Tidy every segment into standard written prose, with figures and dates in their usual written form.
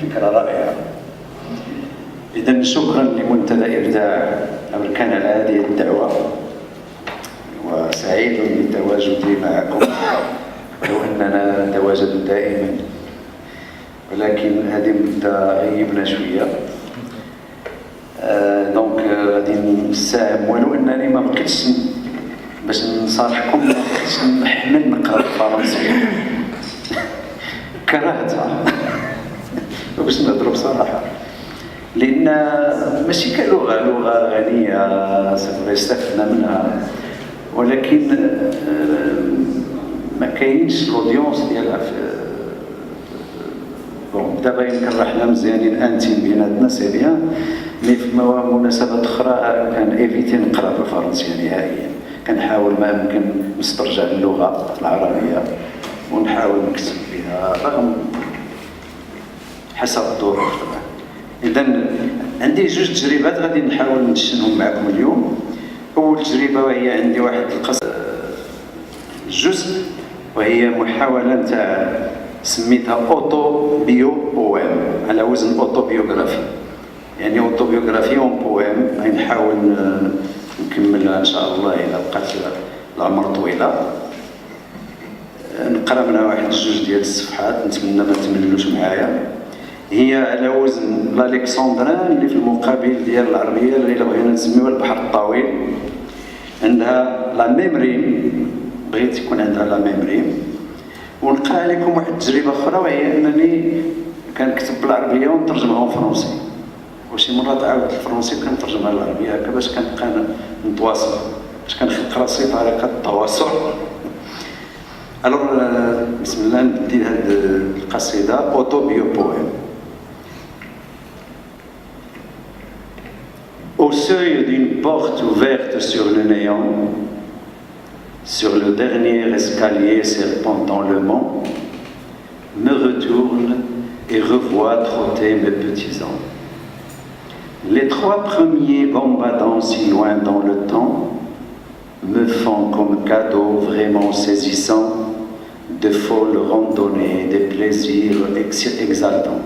فكرة رائعة. إذا شكرا لمنتدى إبداع أركان هذه الدعوة، وسعيد بتواجدي معكم لو أننا نتواجد دائما، ولكن هذه مدة غيبنا شوية. دونك غادي نساهم، ولو أنني ما بقيتش باش نصارحكم ما بقيتش نحمل نقرا الفرنسية كرهتها باش نهضروا بصراحة، لأن ماشي لغة غنية استفدنا منها، ولكن ما كاينش لودونس ديالها دابا يمكن رحنا مزيانين انتيم بيناتنا سي بيان، مي في مناسبات اخرى كان ايفيتي نقرا بالفرنسيه نهائيا، كنحاول ما يمكن نسترجع اللغه العربيه ونحاول نكتب بها رغم حسب الظروف طبعا. اذا عندي جوج تجربات غادي نحاول نشنهم معكم اليوم. اول تجربه وهي عندي واحد جزء، وهي محاوله نتاع سميتها اوتو بيو بويم على وزن اوتوبيوغرافي، يعني اوتوبيوغرافي اون بويم. غنحاول نكملها ان شاء الله اذا بقات العمر طويله. نقرا منها واحد جوج ديال الصفحات، نتمنى ما تملوش معايا. هي على وزن الالكسندران اللي في المقابل ديال العربيه اللي بغينا نسميوها البحر الطويل. عندها لا ميم ريم، بغيت يكون عندها لا ميم ريم. ونقرا لكم واحد التجربه اخرى، وهي انني كنكتب بالعربيه ونترجمها بالفرنسي، وشي مرات عاود الفرنسي وكنترجمها للعربيه هكا باش كنبقى نتواصل، باش كنخلق راسي طريقه التواصل. الوغ بسم الله نبدي هاد القصيده اوتو بيو بويم. Au seuil d'une porte ouverte sur le néant, sur le dernier escalier serpentant le mont, me retourne et revois trotter mes petits-ans. Les trois premiers gambadant si loin dans le temps me font comme cadeau vraiment saisissant de folles randonnées, des plaisirs exaltants.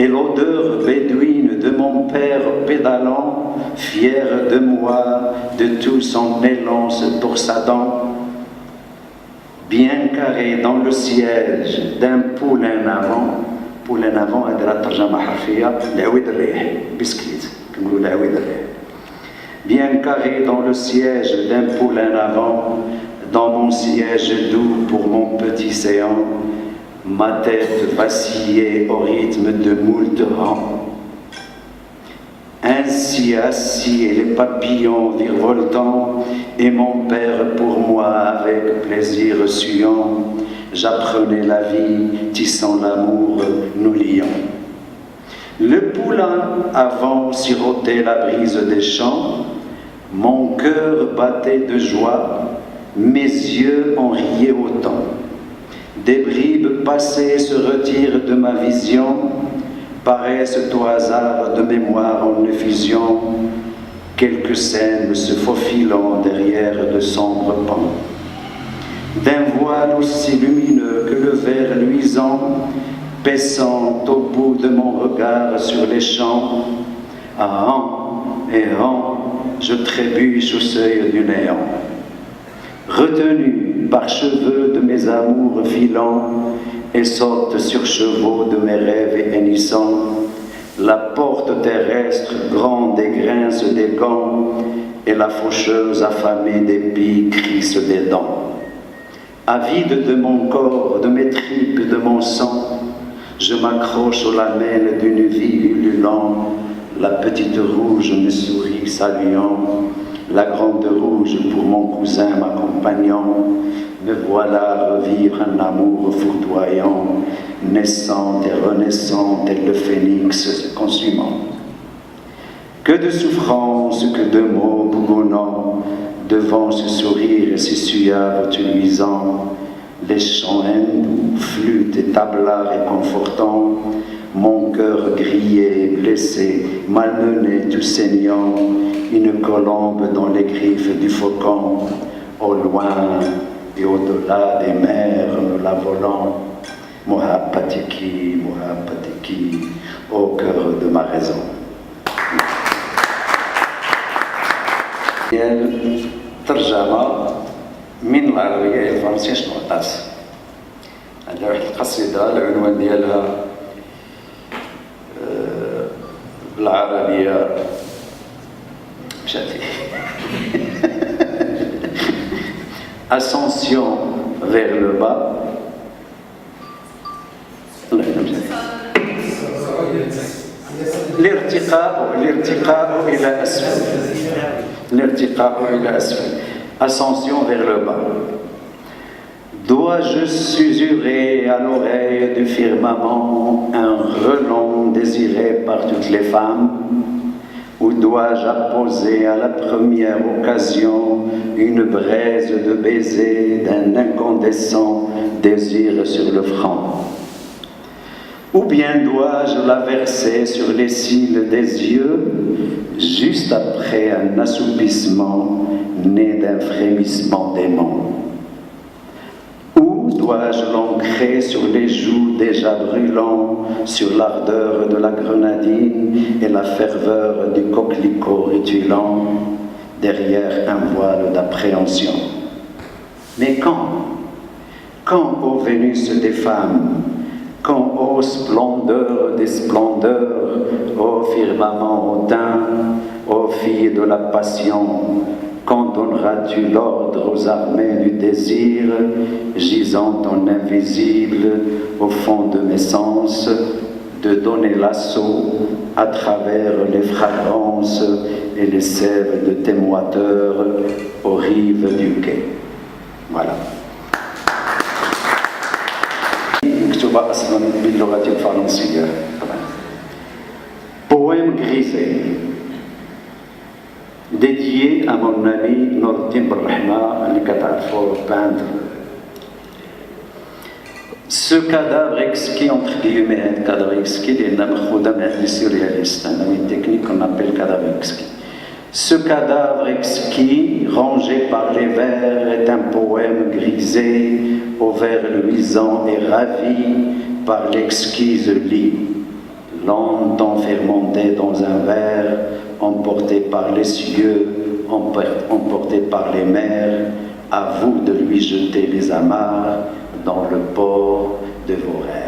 Et l'odeur bédouine de mon père pédalant, fier de moi, de tout son élan se torsadant, bien carré dans le siège d'un poulain avant هذه راه ترجمة حرفية لعويد الريح، بسكليت كنقولوا لعويد الريح. Bien carré dans le siège d'un poulain avant, dans mon siège doux pour mon petit séant, ma tête vacillait au rythme de moult rangs. Ainsi assis et les papillons virevoltants, et mon père pour moi avec plaisir suant, j'apprenais la vie, tissant l'amour, nous liant. Le poulain avant sirotait la brise des champs, mon cœur battait de joie, mes yeux en riaient autant. Des bribes passées se retirent de ma vision, paraissent au hasard de mémoire en effusion, quelques scènes se faufilant derrière de sombres pans. D'un voile aussi lumineux que le verre luisant, paissant au bout de mon regard sur les champs, errant, errant, je trébuche au seuil du néant. Retenu par cheveux de mes amours filants, et saute sur chevaux de mes rêves hennissants, la porte terrestre grande et grince des gants, et la faucheuse affamée d'épis crisse des dents. Avide de mon corps, de mes tripes, de mon sang, je m'accroche aux lamelles d'une vie ululant. La petite rouge me sourit saluant, la grande rouge pour mon cousin m'accompagnant. Me voilà revivre un amour foudroyant, naissante et renaissante, et le phénix se consumant. Que de souffrances, que de mots bougonnants, devant ce sourire si suave et luisant, les chants hindous, flûtes et tablas réconfortants, mon cœur grillé, blessé, malmené, tout saignant, une colombe dans les griffes du faucon, au loin et au-delà des mers, nous la volant, Mohabbatiki, Mohabbatiki. qui au cœur de ma raison. ترجمة من العربية إلى الفرنسية شنو عطات؟ عندها واحد القصيدة العنوان ديالها بالعربية مشات Ascension vers le bas. الارتقاء إلى أسفل. L'irtiqa ila asfal. Ascension vers le bas. Dois-je susurrer à l'oreille du firmament un relent désiré par toutes les femmes? Ou dois-je apposer à la première occasion une braise de baiser d'un incandescent désir sur le front? Ou bien dois-je la verser sur les cils des yeux, juste après un assoupissement né d'un frémissement d'aimant? Ou dois-je l'ancrer sur les joues déjà brûlants, sur l'ardeur de la grenadine et la ferveur du coquelicot rutilant, derrière un voile d'appréhension? Mais quand, ô Vénus des femmes, quand, ô splendeur des splendeurs, ô firmament hautain, ô fille de la passion, quand donneras-tu l'ordre aux armées du désir, gisant en invisible au fond de mes sens, de donner l'assaut à travers les fragrances et les sèves de tes moiteurs aux rives du quai? Voilà. مكتوبة أصلا باللغة الفرنسية طبعا. Poème grisé dédié à mon ami Nordine Brahma, اللي كتعرفوا peintre. Ce cadavre exquis, entre guillemets, cadavre exquis, لأنها مأخوذة من عند السورياليست، عندهم une technique qu'on appelle cadavre exquis. Ce cadavre exquis, rangé par les vers, est un poème grisé, aux vers luisants et ravi par l'exquise lit, longtemps fermenté dans un verre, emporté par les cieux, emporté par les mers, à vous de lui jeter les amarres dans le port de vos rêves.